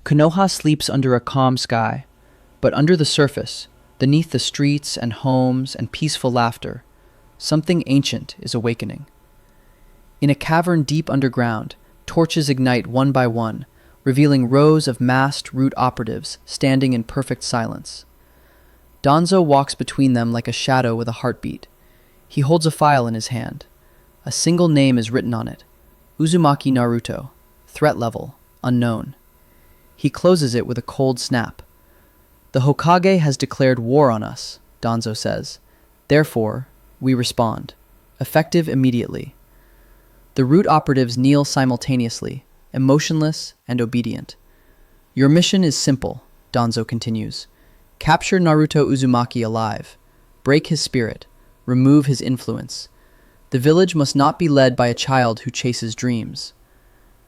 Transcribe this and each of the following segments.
Konoha sleeps under a calm sky, but under the surface, beneath the streets and homes and peaceful laughter, something ancient is awakening. In a cavern deep underground, torches ignite one by one, revealing rows of masked root operatives standing in perfect silence. Danzo walks between them like a shadow with a heartbeat. He holds a file in his hand. A single name is written on it: Uzumaki Naruto, threat level, unknown. He closes it with a cold snap. The Hokage has declared war on us, Danzo says. Therefore, we respond. Effective immediately. The root operatives kneel simultaneously, emotionless and obedient. Your mission is simple, Danzo continues. Capture Naruto Uzumaki alive. Break his spirit. Remove his influence. The village must not be led by a child who chases dreams.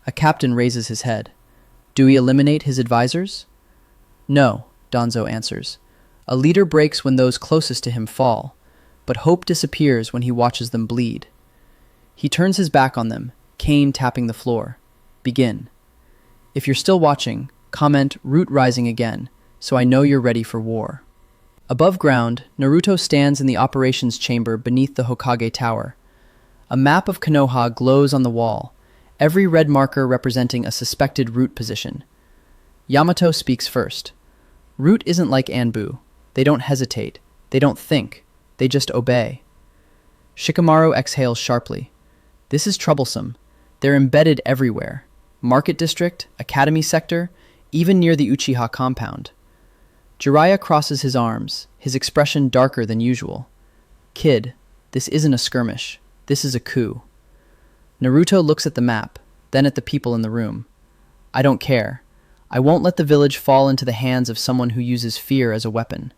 A captain raises his head. Do we eliminate his advisors? No, Danzo answers. A leader breaks when those closest to him fall, but hope disappears when he watches them bleed. He turns his back on them, cane tapping the floor. Begin. If you're still watching, comment "Root Rising" again, so I know you're ready for war. Above ground, Naruto stands in the operations chamber beneath the Hokage Tower. A map of Konoha glows on the wall, every red marker representing a suspected root position. Yamato speaks first. Root isn't like Anbu. They don't hesitate. They don't think. They just obey. Shikamaru exhales sharply. This is troublesome. They're embedded everywhere. Market District, Academy Sector, even near the Uchiha compound. Jiraiya crosses his arms, his expression darker than usual. Kid, this isn't a skirmish. This is a coup. Naruto looks at the map, then at the people in the room. I don't care. I won't let the village fall into the hands of someone who uses fear as a weapon.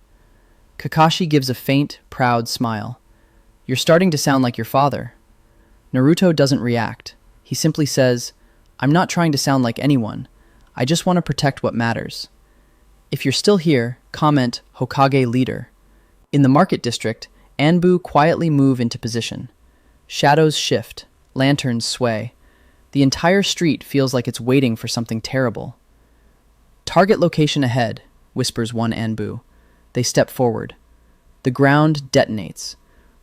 Kakashi gives a faint, proud smile. You're starting to sound like your father. Naruto doesn't react. He simply says, I'm not trying to sound like anyone. I just want to protect what matters. If you're still here, comment Hokage Leader. In the Market District, Anbu quietly move into position. Shadows shift, lanterns sway. The entire street feels like it's waiting for something terrible. Target location ahead, whispers one Anbu. They step forward. The ground detonates.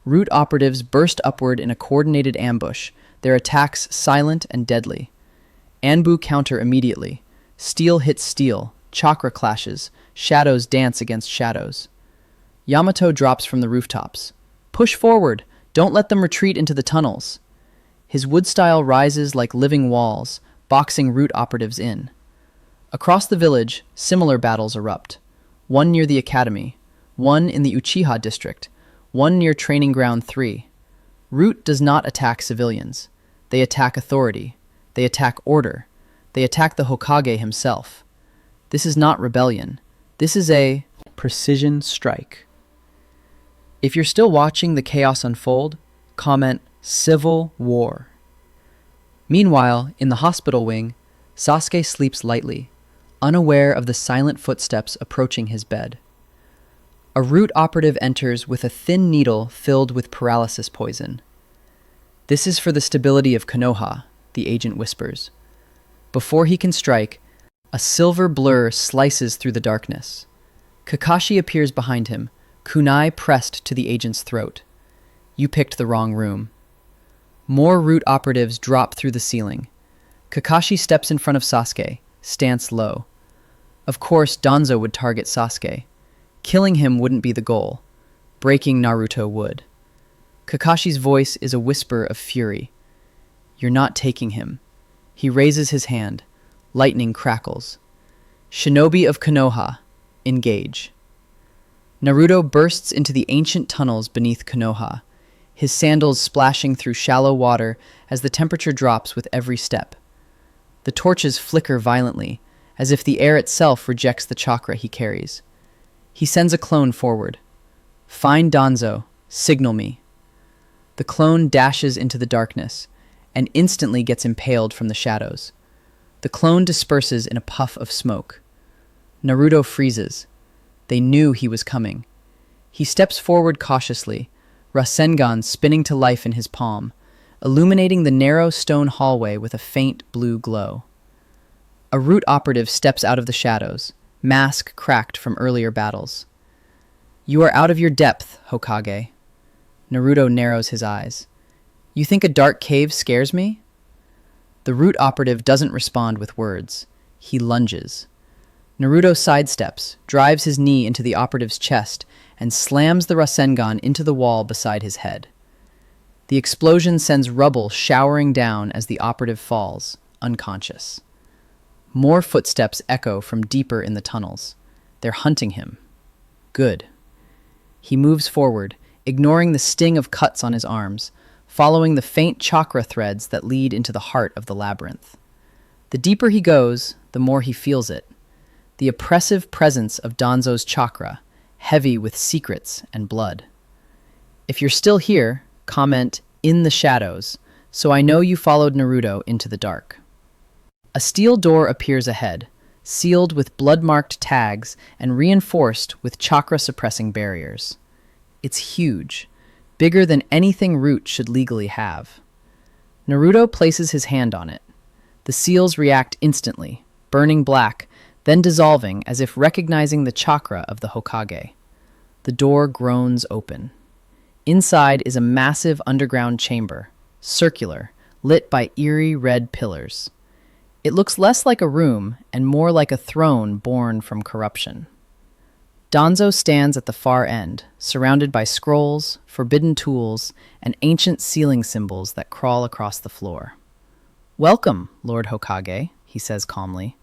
Root operatives burst upward in a coordinated ambush, their attacks silent and deadly. Anbu counter immediately. Steel hits steel, chakra clashes, shadows dance against shadows. Yamato drops from the rooftops. Push forward! Don't let them retreat into the tunnels. His wood style rises like living walls, boxing root operatives in. Across the village, similar battles erupt. One near the academy, one in the Uchiha district, one near Training Ground 3. Root does not attack civilians. They attack authority. They attack order. They attack the Hokage himself. This is not rebellion. This is a precision strike. If you're still watching the chaos unfold, comment Civil War. Meanwhile, in the hospital wing, Sasuke sleeps lightly, unaware of the silent footsteps approaching his bed. A root operative enters with a thin needle filled with paralysis poison. This is for the stability of Konoha, the agent whispers. Before he can strike, a silver blur slices through the darkness. Kakashi appears behind him, kunai pressed to the agent's throat. You picked the wrong room. More root operatives drop through the ceiling. Kakashi steps in front of Sasuke, stance low. Of course, Danzo would target Sasuke. Killing him wouldn't be the goal. Breaking Naruto would. Kakashi's voice is a whisper of fury. You're not taking him. He raises his hand. Lightning crackles. Shinobi of Konoha, engage. Naruto bursts into the ancient tunnels beneath Konoha, his sandals splashing through shallow water as the temperature drops with every step. The torches flicker violently, as if the air itself rejects the chakra he carries. He sends a clone forward. Find Danzo. Signal me. The clone dashes into the darkness and instantly gets impaled from the shadows. The clone disperses in a puff of smoke. Naruto freezes. They knew he was coming. He steps forward cautiously, Rasengan spinning to life in his palm, illuminating the narrow stone hallway with a faint blue glow. A root operative steps out of the shadows, mask cracked from earlier battles. You are out of your depth, Hokage. Naruto narrows his eyes. You think a dark cave scares me? The root operative doesn't respond with words. He lunges. Naruto sidesteps, drives his knee into the operative's chest, and slams the Rasengan into the wall beside his head. The explosion sends rubble showering down as the operative falls, unconscious. More footsteps echo from deeper in the tunnels. They're hunting him. Good. He moves forward, ignoring the sting of cuts on his arms, following the faint chakra threads that lead into the heart of the labyrinth. The deeper he goes, the more he feels it. The oppressive presence of Danzo's chakra, heavy with secrets and blood. If you're still here, comment "in the shadows," so I know you followed Naruto into the dark. A steel door appears ahead, sealed with blood-marked tags and reinforced with chakra-suppressing barriers. It's huge, bigger than anything Root should legally have. Naruto places his hand on it. The seals react instantly, burning black, then dissolving as if recognizing the chakra of the Hokage. The door groans open. Inside is a massive underground chamber, circular, lit by eerie red pillars. It looks less like a room and more like a throne born from corruption. Danzo stands at the far end, surrounded by scrolls, forbidden tools, and ancient sealing symbols that crawl across the floor. "Welcome, Lord Hokage," he says calmly.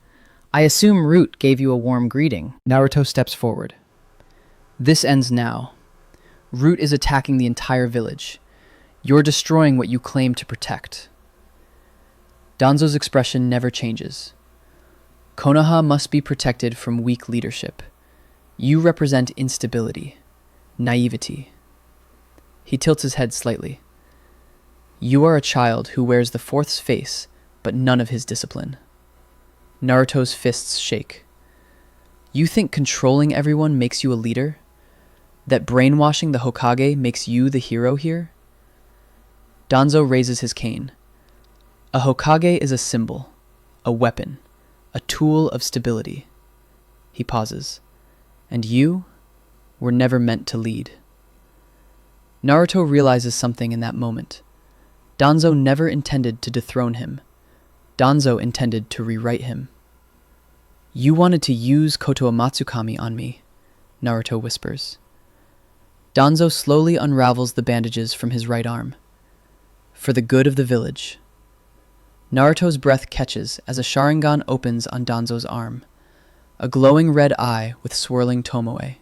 "I assume Root gave you a warm greeting." Naruto steps forward. "This ends now. Root is attacking the entire village. You're destroying what you claim to protect." Danzo's expression never changes. "Konoha must be protected from weak leadership. You represent instability, naivety." He tilts his head slightly. "You are a child who wears the Fourth's face, but none of his discipline." Naruto's fists shake. "You think controlling everyone makes you a leader? That brainwashing the Hokage makes you the hero here?" Danzo raises his cane. "A Hokage is a symbol, a weapon, a tool of stability." He pauses. "And you were never meant to lead." Naruto realizes something in that moment. Danzo never intended to dethrone him. Danzo intended to rewrite him. "You wanted to use Kotoa Matsukami on me," Naruto whispers. Danzo slowly unravels the bandages from his right arm. "For the good of the village." Naruto's breath catches as a Sharingan opens on Danzo's arm, a glowing red eye with swirling tomoe.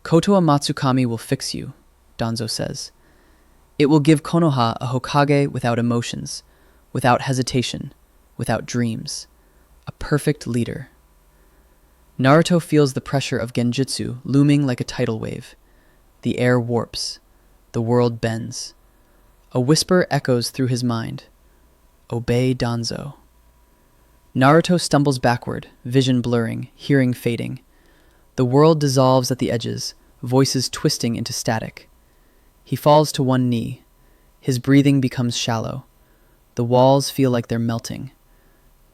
"Kotoa Matsukami will fix you," Danzo says. "It will give Konoha a Hokage without emotions, without hesitation, without dreams. A perfect leader." Naruto feels the pressure of Genjutsu looming like a tidal wave. The air warps. The world bends. A whisper echoes through his mind. "Obey Danzo." Naruto stumbles backward, vision blurring, hearing fading. The world dissolves at the edges, voices twisting into static. He falls to one knee. His breathing becomes shallow. The walls feel like they're melting.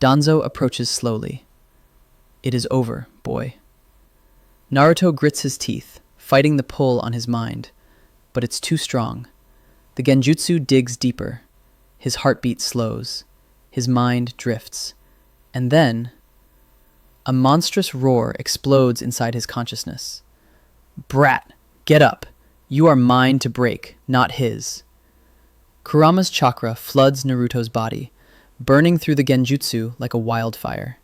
Danzo approaches slowly. "It is over, boy." Naruto grits his teeth, fighting the pull on his mind. But it's too strong. The Genjutsu digs deeper. His heartbeat slows. His mind drifts. And then, a monstrous roar explodes inside his consciousness. "Brat, get up. You are mine to break, not his." Kurama's chakra floods Naruto's body, burning through the Genjutsu like a wildfire.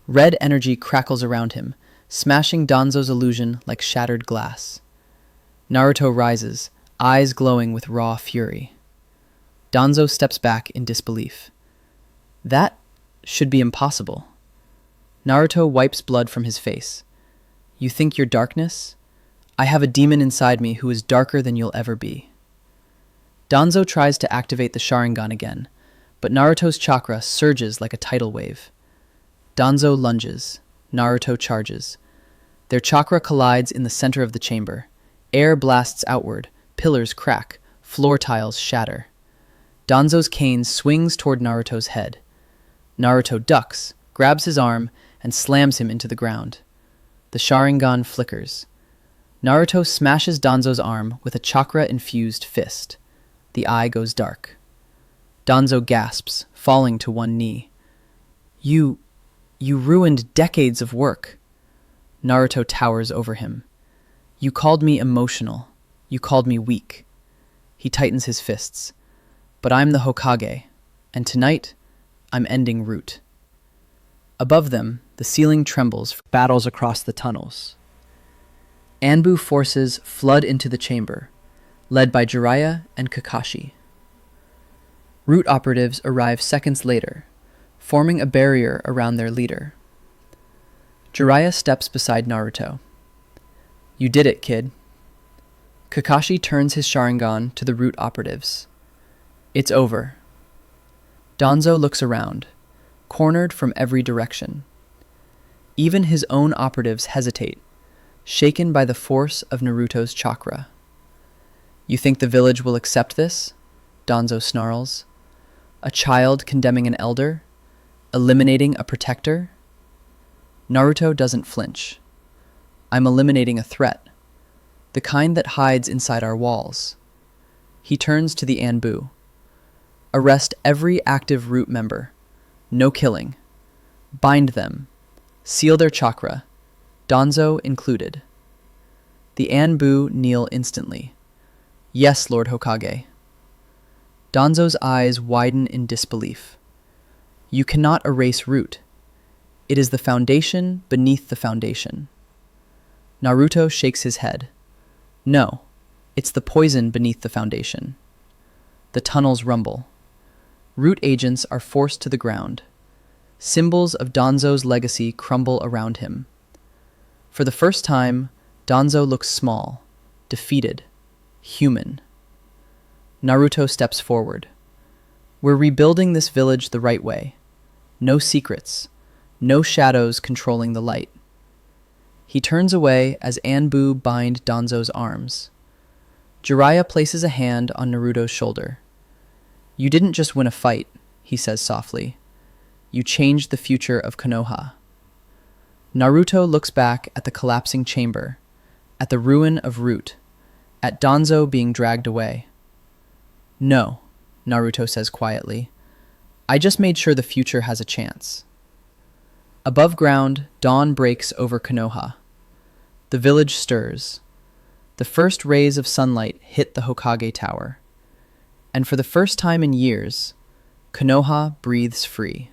Red energy crackles around him, smashing Danzo's illusion like shattered glass. Naruto rises, eyes glowing with raw fury. Danzo steps back in disbelief. "That should be impossible." Naruto wipes blood from his face. "You think you're darkness? I have a demon inside me who is darker than you'll ever be." Danzo tries to activate the Sharingan again, but Naruto's chakra surges like a tidal wave. Danzo lunges. Naruto charges. Their chakra collides in the center of the chamber. Air blasts outward, pillars crack, floor tiles shatter. Danzo's cane swings toward Naruto's head. Naruto ducks, grabs his arm, and slams him into the ground. The Sharingan flickers. Naruto smashes Danzo's arm with a chakra-infused fist. The eye goes dark. Danzo gasps, falling to one knee. You ruined decades of work. Naruto towers over him. You called me emotional. You called me weak. He tightens his fists. But I'm the Hokage, and tonight, I'm ending Root. Above them, the ceiling trembles, battles across the tunnels. Anbu forces flood into the chamber, led by Jiraiya and Kakashi. Root operatives arrive seconds later, forming a barrier around their leader. Jiraiya steps beside Naruto. You did it, kid. Kakashi turns his Sharingan to the Root operatives. It's over. Danzo looks around, cornered from every direction. Even his own operatives hesitate, shaken by the force of Naruto's chakra. You think the village will accept this? Danzo snarls. A child condemning an elder? Eliminating a protector? Naruto doesn't flinch. I'm eliminating a threat, the kind that hides inside our walls. He turns to the Anbu. Arrest every active Root member. No killing. Bind them. Seal their chakra. Danzo included. The Anbu kneel instantly. Yes, Lord Hokage. Danzo's eyes widen in disbelief. You cannot erase Root. It is the foundation beneath the foundation. Naruto shakes his head. No, it's the poison beneath the foundation. The tunnels rumble. Root agents are forced to the ground. Symbols of Danzo's legacy crumble around him. For the first time, Danzo looks small, defeated, human. Naruto steps forward. We're rebuilding this village the right way. No secrets, no shadows controlling the light. He turns away as Anbu bind Danzo's arms. Jiraiya places a hand on Naruto's shoulder. You didn't just win a fight, he says softly. You changed the future of Konoha. Naruto looks back at the collapsing chamber, at the ruin of Root, at Danzo being dragged away. No, Naruto says quietly. I just made sure the future has a chance. Above ground, dawn breaks over Konoha. The village stirs. The first rays of sunlight hit the Hokage Tower. And for the first time in years, Konoha breathes free.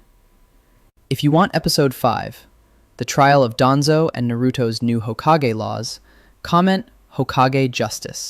If you want Episode 5, the trial of Danzo and Naruto's new Hokage laws, comment Hokage Justice.